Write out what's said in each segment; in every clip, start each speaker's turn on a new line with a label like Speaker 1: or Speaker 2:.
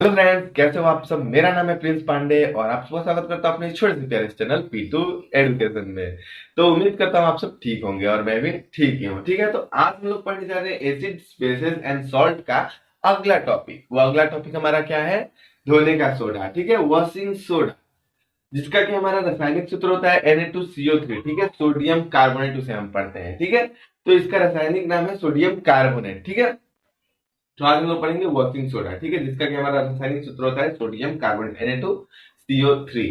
Speaker 1: Hello friends, कैसे हो आप सब। मेरा नाम है प्रिंस पांडे और आप सबका स्वागत करता हूं अपने छोटे से प्यारे से चैनल पीटू एजुकेशन में। तो उम्मीद करता हूं आप सब ठीक होंगे और मैं भी ठीक ही हूं। ठीक है, तो आज हम लोग पढ़ने जा रहे हैं एसिड बेसिस एंड सॉल्ट का अगला टॉपिक। वो अगला टॉपिक हमारा क्या है? धोने का सोडा। ठीक है, वॉशिंग सोडा, जिसका कि हमारा रासायनिक सूत्र होता है Na2CO3। ठीक है, सोडियम कार्बोनेट उसे हम पढ़ते हैं। ठीक है, तो इसका रासायनिक नाम है सोडियम कार्बोनेट। ठीक है, तो आज हम लोग पढ़ेंगे वर्किंग सोडा। ठीक है, जिसका कि हमारा रासायनिक सूत्र होता है सोडियम कार्बोनेट Na2CO3।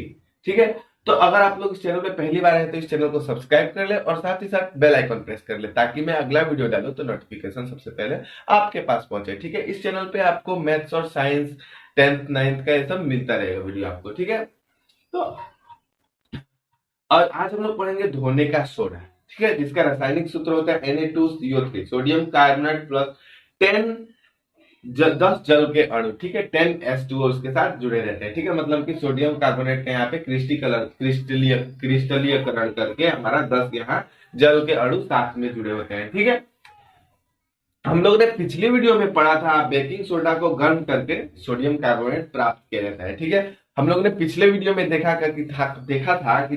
Speaker 1: ठीक है, तो अगर आप लोग इस चैनल पे पहली बार है तो इस चैनल को सब्सक्राइब कर ले और साथ ही साथ बेल आइकन प्रेस कर ले, ताकि मैं अगला वीडियो डालूं तो नोटिफिकेशन सबसे पहले आपके पास पहुंचे। ठीक है, इस चैनल पे आपको मैथ्स और साइंस 10th 9th का ये सब मिलता रहेगा वीडियो आपको। ठीक है, तो और आज हम लोग पढ़ेंगे धोने का सोडा। ठीक है, जिसका रासायनिक सूत्र होता है Na2CO3, सोडियम कार्बोनेट प्लस 10 10 जल के अणु। ठीक है, 10H2O उसके साथ जुड़े रहते हैं। ठीक है, मतलब कि सोडियम कार्बोनेट का यहाँ पे क्रिस्टलीयकरण करके हमारा 10 यहाँ जल के अणु साथ में जुड़े होते हैं। ठीक है, हम लोग ने पिछली वीडियो में पढ़ा था बेकिंग सोडा को गर्म करके सोडियम कार्बोनेट प्राप्त किया जाता है। ठीक है, हम लोग ने पिछले वीडियो में देखा था कि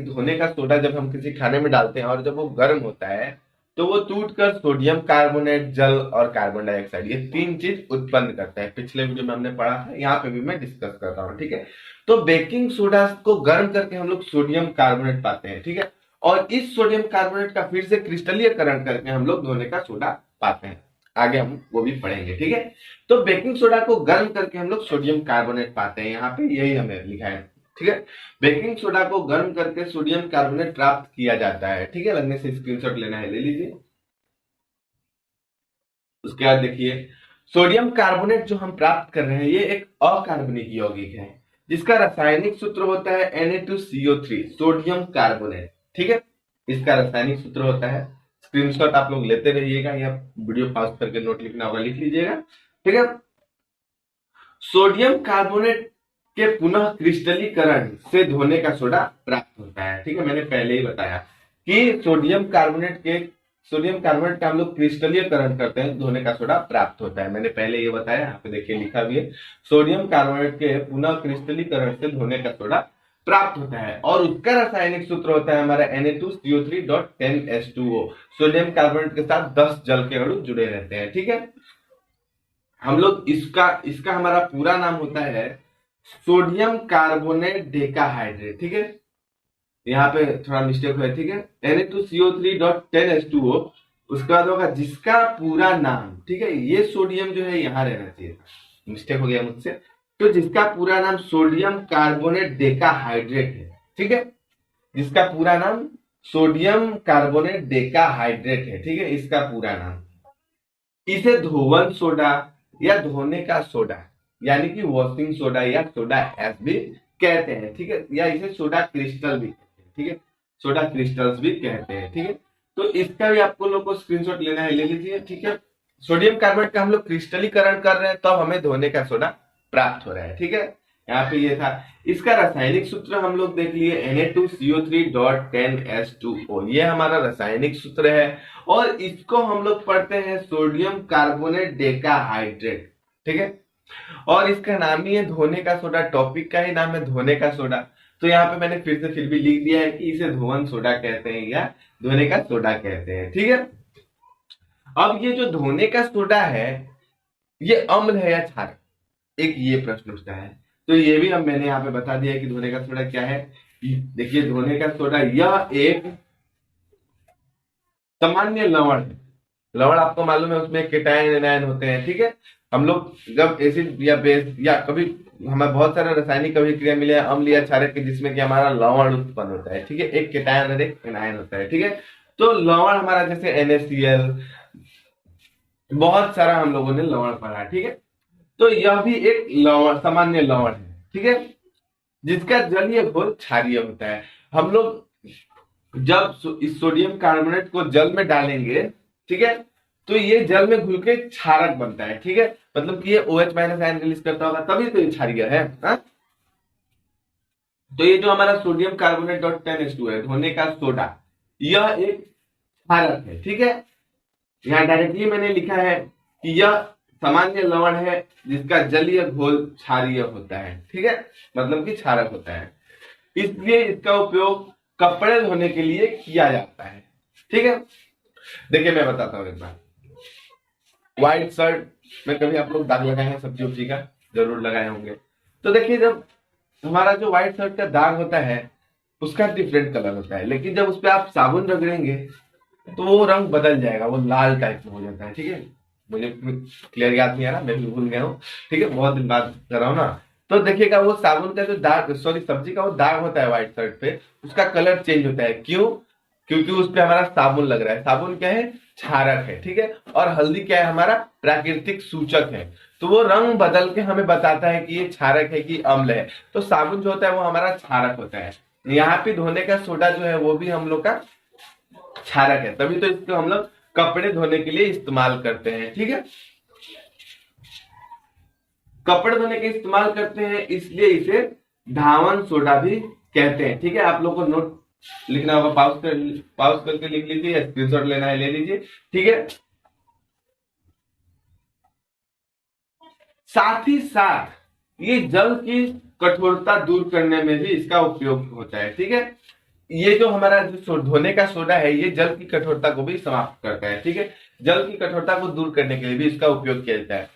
Speaker 1: धोने का सोडा जब हम किसी खाने में डालते हैं और जब वो गर्म होता है तो वो टूटकर सोडियम कार्बोनेट, जल और कार्बन डाइऑक्साइड, ये तीन चीज उत्पन्न करता है। पिछले वीडियो में हमने पढ़ा था, यहाँ पे भी मैं डिस्कस कर रहा हूँ। ठीक है, तो बेकिंग सोडा को गर्म करके हम लोग सोडियम कार्बोनेट पाते हैं। ठीक है, और इस सोडियम कार्बोनेट का फिर से क्रिस्टलीयकरण करके हम लोग धोने का सोडा पाते हैं। आगे हम वो भी पढ़ेंगे। ठीक है, तो बेकिंग सोडा को गर्म करके हम लोग सोडियम कार्बोनेट पाते हैं, यहाँ पे यही हमें लिखा है। ठीक है, बेकिंग सोडा को गर्म करके सोडियम कार्बोनेट प्राप्त किया जाता है। ठीक है, लगने से स्क्रीनशॉट लेना है ले लीजिए। उसके बाद देखिए, सोडियम कार्बोनेट जो हम प्राप्त कर रहे हैं ये एक अकार्बनिक यौगिक है, जिसका रासायनिक सूत्र होता है Na2CO3, सोडियम कार्बोनेट। ठीक है, इसका रासायनिक सूत्र होता है, स्क्रीनशॉट आप लोग लेते रहिएगा या वीडियो पॉज करके नोट लिखना होगा लिख लीजिएगा। ठीक है, सोडियम कार्बोनेट के पुनः क्रिस्टलीकरण से धोने का सोडा प्राप्त होता है। ठीक है, मैंने पहले ही बताया कि सोडियम कार्बोनेट का हम लोग क्रिस्टलीकरण करते हैं, धोने का सोडा प्राप्त होता है। मैंने पहले ये बताया, यहाँ पे देखिए लिखा भी है, सोडियम कार्बोनेट के पुनः क्रिस्टलीकरण से धोने का सोडा प्राप्त होता है और उसका रासायनिक सूत्र होता है हमारा Na2CO3.10H2O। सोडियम कार्बोनेट के साथ 10 जल के अणु जुड़े रहते हैं। ठीक है, हम लोग इसका इसका हमारा पूरा नाम होता है सोडियम कार्बोनेट डेकाहाइड्रेट। ठीक है, यहाँ पे थोड़ा मिस्टेक हुआ है। ठीक है, Na2CO3.10H2O, उसके बाद होगा जिसका पूरा नाम। ठीक है, ये सोडियम जो है यहाँ रहना चाहिए, मिस्टेक हो गया मुझसे। तो जिसका पूरा नाम सोडियम कार्बोनेट डेकाहाइड्रेट है। ठीक है, जिसका पूरा नाम सोडियम कार्बोनेट डेकाहाइड्रेट है। ठीक है, इसका पूरा नाम, इसे धोवन सोडा या धोने का सोडा यानी कि वॉशिंग सोडा या सोडा ऐश भी कहते हैं। ठीक है, या इसे सोडा क्रिस्टल भी कहते हैं। ठीक है, सोडा क्रिस्टल्स भी कहते हैं। ठीक है, तो इसका भी आपको लोग को स्क्रीनशॉट लेना है ले लीजिए। ठीक है, सोडियम कार्बोनेट का हम लोग क्रिस्टलीकरण कर रहे हैं तब हमें धोने का सोडा प्राप्त हो रहा है। ठीक है, यहाँ पे ये था। इसका रासायनिक सूत्र हम लोग देख लिए Na2CO3.10H2O, ये हमारा रासायनिक सूत्र है और इसको हम लोग पढ़ते हैं सोडियम कार्बोनेट डेकाहाइड्रेट। ठीक है, और इसका नाम ही है धोने का सोडा, टॉपिक का ही नाम है धोने का सोडा। तो यहाँ पे मैंने फिर भी लिख दिया है कि इसे धोवन सोडा कहते हैं या धोने का सोडा कहते हैं। ठीक है, अब ये जो धोने का सोडा है ये अम्ल है या क्षारक, एक ये प्रश्न उठता है। तो ये भी अब मैंने यहाँ पे बता दिया कि धोने का सोडा क्या है। देखिए, धोने का सोडा यह एक सामान्य लवण है। लवण आपको मालूम है उसमें केटायन एनायन होते हैं। ठीक है, हम लोग जब एसिड या बेस या कभी हमें बहुत सारे रासायनिक अभिक्रिया मिले हैं अम्ल या क्षारक के, जिसमें कि हमारा लवण उत्पन्न होता है। ठीक है, एक केटायन और एक एनायन होता है। ठीक है, तो लवण हमारा जैसे NaCl, बहुत सारा हम लोगों ने लवण पढ़ा। ठीक है, तो यह भी एक लवण, सामान्य लवण है। ठीक है, जिसका जलीय घोल क्षारीय होता है। हम लोग जब इस सोडियम कार्बोनेट को जल में डालेंगे, ठीक है, तो ये जल में घुल के क्षारक बनता है। ठीक है, मतलब कि ये OH- आयन रिलीज करता होगा, तभी तो ये क्षारीय है। हा? तो ये जो हमारा सोडियम कार्बोनेट डॉट 10H2 है, धोने का सोडा, यह एक क्षारक है। ठीक है, यहाँ डायरेक्टली मैंने लिखा है कि यह सामान्य लवण है जिसका जलीय घोल क्षारीय होता है, ठीक है, मतलब कि क्षारक होता है, इसलिए इसका उपयोग कपड़े धोने के लिए किया जाता है, ठीक है। देखिए मैं बताता हूँ एक बार। व्हाइट शर्ट में कभी आप लोग दाग लगाए हैं सब्जी उब्जी का, जरूर लगाए होंगे। तो देखिए जब हमारा जो व्हाइट शर्ट का दाग होता है उसका डिफरेंट कलर होता है, लेकिन जब उस पर आप साबुन रगड़ेंगे तो वो रंग बदल जाएगा, वो लाल टाइप में हो जाता है, ठीक है। मुझे क्लियर याद नहीं आ रहा, मैं भी भूल गया हूँ, ठीक है, बहुत दिन बाद कर रहा हूँ ना। तो देखिएगा वो साबुन का जो दाग, सॉरी सब्जी का वो दाग होता है व्हाइट शर्ट पे, उसका कलर चेंज होता है। क्यों? क्योंकि उस पे हमारा साबुन लग रहा है। साबुन क्या है? क्षारक है, ठीक है। और हल्दी क्या है? हमारा प्राकृतिक सूचक है। तो वो रंग बदल के हमें बताता है कि ये क्षारक है कि अम्ल है। तो साबुन जो होता है वो हमारा क्षारक होता है। यहाँ पे धोने का सोडा जो है वो भी हम लोग का क्षारक है, तभी तो इसको हम लोग कपड़े धोने के लिए इस्तेमाल करते हैं, ठीक है। कपड़े धोने के इस्तेमाल करते हैं इसलिए इसे धावन सोडा भी कहते हैं, ठीक है। आप लोग को नोट लिखना होगा, पाउस करके लिख लीजिए, स्क्रीनशॉट लेना है ले लीजिए, ठीक है। साथ ही साथ ये जल की कठोरता दूर करने में भी इसका उपयोग होता है, ठीक है। ये जो हमारा जो धोने का सोडा है ये जल की कठोरता को भी समाप्त करता है, ठीक है। जल की कठोरता को दूर करने के लिए भी इसका उपयोग किया जाता है।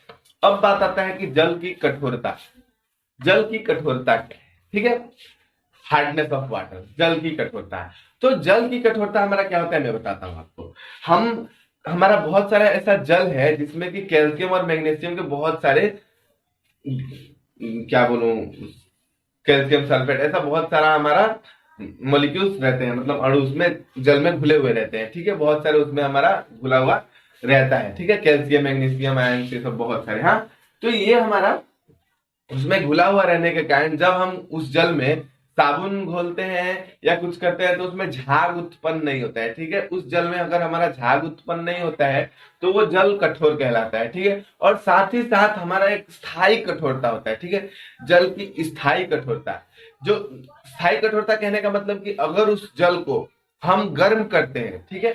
Speaker 1: अब बात आता है कि जल की कठोरता, जल की कठोरता क्या है, ठीक है। हार्डनेस ऑफ वाटर, जल की कठोरता। तो जल की कठोरता हमारा क्या होता है मैं बताता हूं आपको। हमारा बहुत सारा ऐसा जल है जिसमें कि कैल्शियम और मैग्नीशियम के बहुत सारे, क्या बोलूं, कैल्शियम सल्फेट, ऐसा बहुत सारा हमारा मॉलिक्यूल्स रहते हैं, मतलब अणु उसमें जल में घुले हुए रहते हैं, ठीक है। बहुत सारे उसमें हमारा घुला हुआ रहता है, ठीक है। कैल्शियम मैग्नीशियम आयन ये सब बहुत सारे, हाँ। तो ये हमारा उसमें घुला हुआ रहने के कारण जब हम उस जल में साबुन घोलते हैं या कुछ करते हैं तो उसमें झाग उत्पन्न नहीं होता है, ठीक है। उस जल में अगर हमारा झाग उत्पन्न नहीं होता है तो वो जल कठोर कहलाता है, ठीक है। और साथ ही साथ हमारा एक स्थायी कठोरता होता है, ठीक है। जल की स्थायी कठोरता, जो स्थायी कठोरता कहने का मतलब कि अगर उस जल को हम गर्म करते हैं, ठीक है,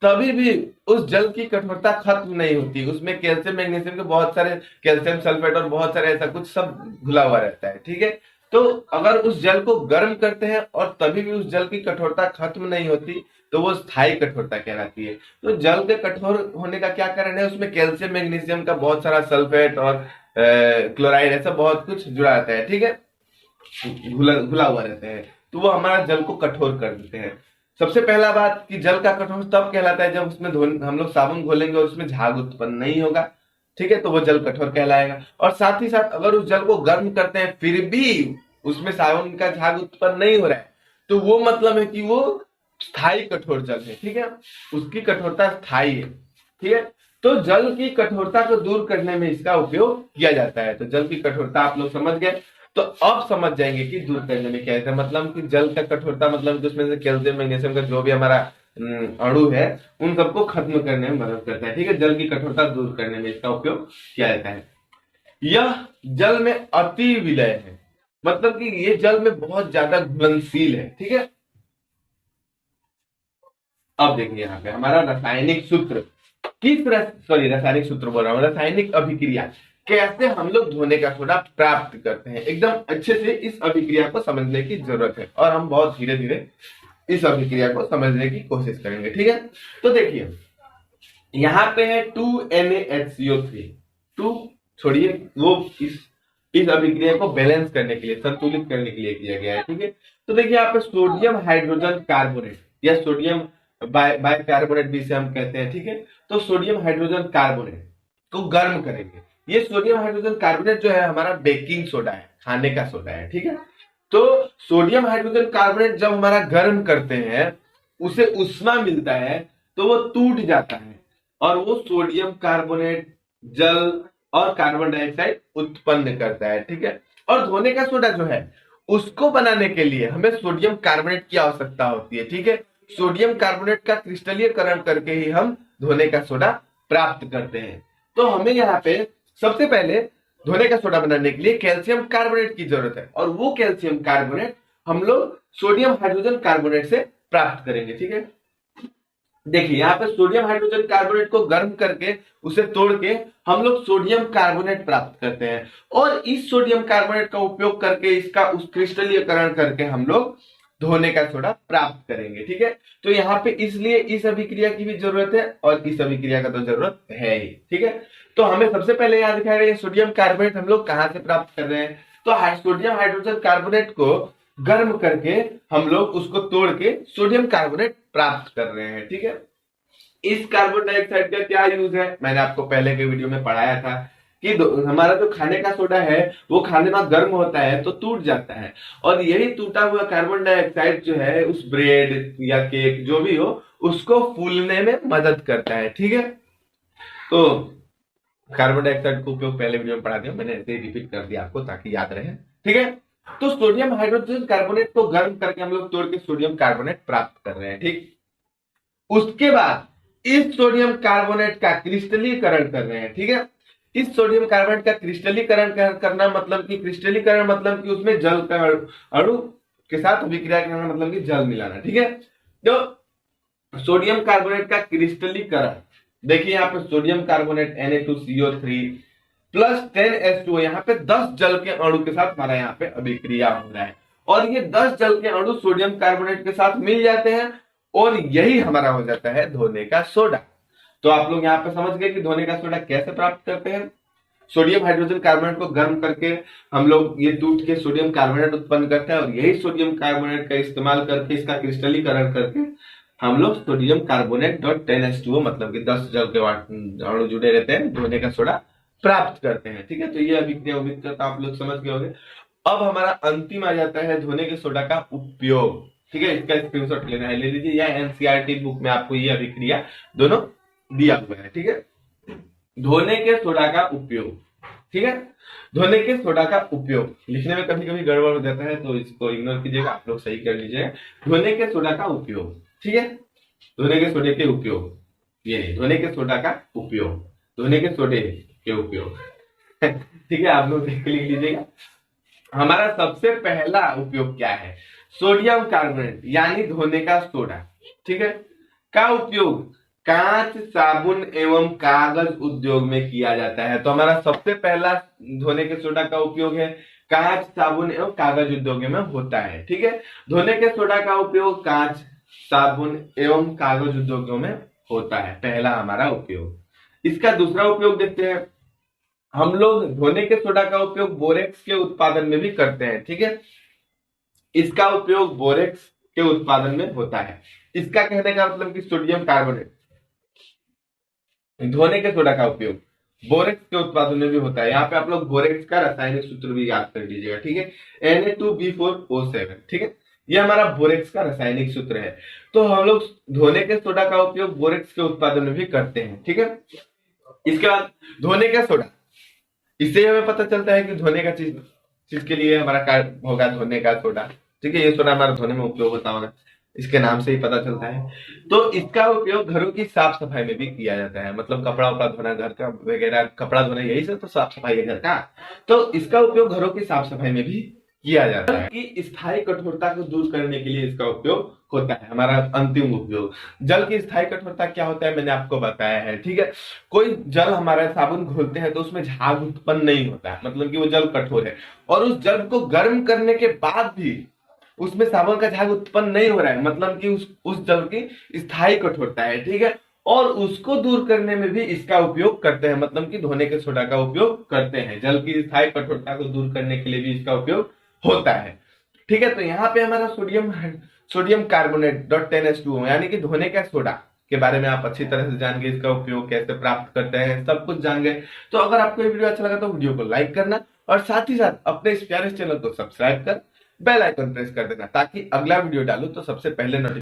Speaker 1: तभी भी उस जल की कठोरता खत्म नहीं होती। उसमें कैल्शियम मैग्नीशियम के बहुत सारे, कैल्शियम सल्फेट और बहुत सारे ऐसा कुछ सब घुला हुआ रहता है, ठीक है। तो अगर उस जल को गर्म करते हैं और तभी भी उस जल की कठोरता खत्म नहीं होती तो वो स्थायी कठोरता कहलाती है। तो जल के कठोर होने का क्या कारण है? उसमें कैल्शियम मैग्नीशियम का बहुत सारा सल्फेट और क्लोराइड ऐसा बहुत कुछ जुड़ा रहता है, ठीक है, घुला हुआ रहता है। तो वो हमारा जल को कठोर कर देते हैं। सबसे पहला बात कि जल का कठोर तब कहलाता है जब उसमें हम लोग साबुन घोलेंगे और उसमें झाग उत्पन्न नहीं होगा, ठीक है, तो वो जल कठोर कहलाएगा। और साथ ही साथ अगर उस जल को गर्म करते हैं फिर भी उसमें साबुन का झाग उत्पन्न नहीं हो रहा है तो वो मतलब है कि वो स्थायी कठोर जल है, ठीक है, उसकी कठोरता स्थायी है, ठीक है। तो जल की कठोरता को दूर करने में इसका उपयोग किया जाता है। तो जल की कठोरता आप लोग समझ गए। तो अब समझ जाएंगे कि दूर करने में क्या है, मतलब कि जल का कठोरता मतलब उसमें से कैल्शियम मैग्नीशियम का जो भी हमारा अणु है उन सबको खत्म करने में मदद करता है, ठीक है। जल की कठोरता दूर करने में इसका उपयोग किया जाता है। यह जल में अति विलय है, मतलब कि ये जल में बहुत ज्यादा घुलनशील है, ठीक है। अब देखिए यहाँ पे हमारा रासायनिक सूत्र, रासायनिक सूत्र बोल रहा हूँ, रासायनिक अभिक्रिया, कैसे हम लोग धोने का सोडा प्राप्त करते हैं। एकदम अच्छे से इस अभिक्रिया को समझने की जरूरत है और हम बहुत धीरे धीरे इस अभिक्रिया को समझने की कोशिश करेंगे, ठीक है। तो देखिए यहाँ पे है 2NaHCO3, 2 छोड़िए, वो इस अभिक्रिया को बैलेंस करने के लिए, संतुलित करने के लिए किया गया है, ठीक है। तो देखिए यहाँ पे सोडियम हाइड्रोजन कार्बोनेट या सोडियम बाइकार्बोनेट भी इसे हम कहते हैं, ठीक है। तो सोडियम हाइड्रोजन कार्बोनेट को गर्म करेंगे। ये सोडियम हाइड्रोजन कार्बोनेट जो है हमारा बेकिंग सोडा है, खाने का सोडा है, ठीक है। तो सोडियम हाइड्रोजन कार्बोनेट जब हमारा गर्म करते हैं उसे उष्मा मिलता है तो वो टूट जाता है और वो सोडियम कार्बोनेट जल और कार्बन डाइऑक्साइड उत्पन्न करता है, ठीक है। और धोने का सोडा जो है उसको बनाने के लिए हमें सोडियम कार्बोनेट की आवश्यकता होती है, ठीक है। सोडियम कार्बोनेट का क्रिस्टलीयकरण करके ही हम धोने का सोडा प्राप्त करते हैं। तो हमें यहाँ पे सबसे पहले धोने का सोडा बनाने के लिए कैल्शियम कार्बोनेट की जरूरत है और वो कैल्शियम कार्बोनेट हम लोग सोडियम हाइड्रोजन कार्बोनेट से प्राप्त करेंगे, ठीक है। देखिए यहाँ पे सोडियम हाइड्रोजन कार्बोनेट को गर्म करके उसे तोड़ के हम लोग सोडियम कार्बोनेट प्राप्त करते हैं, और इस सोडियम कार्बोनेट का उपयोग करके इसका उस क्रिस्टलीकरण करके हम लोग धोने का सोडा प्राप्त करेंगे। ठीक है, तो यहाँ पे इसलिए इस अभिक्रिया की भी जरूरत है और इस अभिक्रिया का तो जरूरत है ही। ठीक है, तो हमें सबसे पहले याद रखना है सोडियम कार्बोनेट हम लोग कहां से प्राप्त कर रहे हैं, तो सोडियम हाइड्रोजन कार्बोनेट को गर्म करके हम लोग उसको तोड़ के सोडियम कार्बोनेट प्राप्त कर रहे हैं। ठीक है, इस कार्बन डाइऑक्साइड का क्या यूज है, मैंने आपको पहले के वीडियो में पढ़ाया था कि हमारा जो खाने का सोडा है वो खाने में गर्म होता है तो टूट जाता है, और यही टूटा हुआ कार्बन डाइऑक्साइड जो है उस ब्रेड या केक जो भी हो उसको फूलने में मदद करता है। ठीक है, तो कार्बन डाइऑक्साइड का उपयोग पहले वीडियो में पढ़ा दिया, मैंने ऐसे ही रिपीट कर दिया आपको ताकि याद रहे। ठीक है, तो सोडियम हाइड्रोजन कार्बोनेट को गर्म करके हम लोग तोड़ के सोडियम कार्बोनेट प्राप्त कर रहे हैं। ठीक, उसके बाद इस सोडियम कार्बोनेट का क्रिस्टलीकरण कर रहे हैं। ठीक है, इस सोडियम कार्बोनेट का क्रिस्टलीकरण करना मतलब कि क्रिस्टलीकरण मतलब कि उसमें जल का अणु के साथ अभिक्रिया करना मतलब कि जल मिलाना। ठीक है, तो सोडियम कार्बोनेट का क्रिस्टलीकरण देखिए यहाँ पे sodium carbonate Na2CO3 plus 10H2O, यहाँ पे 10 जल के अणु के साथ हमारा यहाँ पे अभिक्रिया हो रहा है, और ये 10 जल के अणु सोडियम कार्बोनेट के साथ मिल जाते हैं और यही हमारा हो जाता है धोने का सोडा। तो आप लोग यहाँ पे समझ गए कि धोने का सोडा कैसे प्राप्त करते हैं। सोडियम हाइड्रोजन कार्बोनेट को गर्म करके हम लोग ये टूट के सोडियम कार्बोनेट उत्पन्न करते हैं, और यही सोडियम कार्बोनेट का इस्तेमाल करके इसका क्रिस्टलीकरण करके हम लोग सोडियम कार्बोनेट डॉट 10H2O मतलब कि 10 जल के अणु जुड़े रहते हैं धोने का सोडा प्राप्त करते हैं। ठीक है, तो ये अभिक्रिया उम्मीद करता आप लोग समझ गए होंगे। अब हमारा अंतिम आ जाता है धोने के सोडा का उपयोग। ठीक है, इसका स्क्रीनशॉट लेना है ले लीजिए, या एनसीईआरटी बुक में आपको ये अभिक्रिया दोनों दिया हुआ है। ठीक है, धोने के सोडा का उपयोग। ठीक है, धोने के सोडा का उपयोग लिखने में कभी कभी गड़बड़ हो जाता है तो इसको इग्नोर कीजिएगा, आप लोग सही कर लीजिएगा। धोने के सोडा का उपयोग, ठीक है, धोने के सोडे के उपयोग, ये नहीं, धोने के सोडा का उपयोग, धोने के सोडे के उपयोग। ठीक है, आप लोग लिख लीजिएगा। हमारा सबसे पहला उपयोग क्या है, सोडियम कार्बोनेट यानी धोने का सोडा। ठीक है, का उपयोग कांच, साबुन एवं कागज उद्योग में किया जाता है। तो हमारा सबसे पहला धोने के सोडा का उपयोग है कांच, साबुन एवं कागज उद्योग में होता है। ठीक है, धोने के सोडा का उपयोग कांच, साबुन एवं कागज उद्योगों में होता है, पहला हमारा उपयोग। इसका दूसरा उपयोग देखते हैं, हम लोग धोने के सोडा का उपयोग बोरेक्स के उत्पादन में भी करते हैं। ठीक है, इसका उपयोग बोरेक्स के उत्पादन में होता है। इसका कहने का मतलब कि सोडियम कार्बोनेट, धोने के सोडा का उपयोग बोरेक्स के उत्पादन में भी होता है। यहाँ पे आप लोग बोरेक्स का रासायनिक सूत्र भी याद कर लीजिएगा। ठीक है, Na2B4O7। ठीक है, ये हमारा बोरेक्स का रासायनिक सूत्र है। तो हम लोग धोने के सोडा का उपयोग बोरेक्स के उत्पादन में भी करते हैं। ठीक है, इसके बाद धोने का सोडा, इससे हमें पता चलता है कि धोने का चीज के लिए हमारा कार्य होगा धोने का सोडा। ठीक है, ये सोडा हमारा धोने में उपयोग होता होगा, इसके नाम से ही पता चलता है। तो इसका उपयोग घरों की साफ सफाई में भी किया जाता है, मतलब कपड़ा उपड़ा धोना, घर का वगैरह कपड़ा धोना, यही सब तो साफ सफाई है घर का। तो इसका उपयोग घरों की साफ सफाई में भी किया जाता है कि स्थायी कठोरता को दूर करने के लिए इसका उपयोग होता है। हमारा अंतिम उपयोग, जल की स्थायी कठोरता क्या होता है मैंने आपको बताया है। ठीक है, कोई जल हमारा साबुन घोलते हैं तो उसमें झाग उत्पन्न नहीं होता है, मतलब कि वो जल कठोर है, और उस जल को गर्म करने के बाद भी उसमें साबुन का झाग उत्पन्न नहीं हो रहा है, मतलब कि उस जल की स्थायी कठोरता है। ठीक है, और उसको दूर करने में भी इसका उपयोग करते हैं, मतलब कि धोने के सोडा का उपयोग करते हैं। जल की स्थायी कठोरता को दूर करने के लिए भी इसका उपयोग होता है। ठीक है, तो यहाँ पे हमारा सोडियम कार्बोनेट डॉट 10H2O यानी कि धोने का सोडा के बारे में आप अच्छी तरह से जान गए, इसका उपयोग कैसे प्राप्त करते हैं सब कुछ जान गए। तो अगर आपको ये वीडियो अच्छा लगा तो वीडियो को लाइक करना, और साथ ही साथ अपने इस प्यारे चैनल को सब्सक्राइब कर बेल आइकन प्रेस कर देना, ताकि अगला वीडियो डालूं तो सबसे पहले नोटिफिकेशन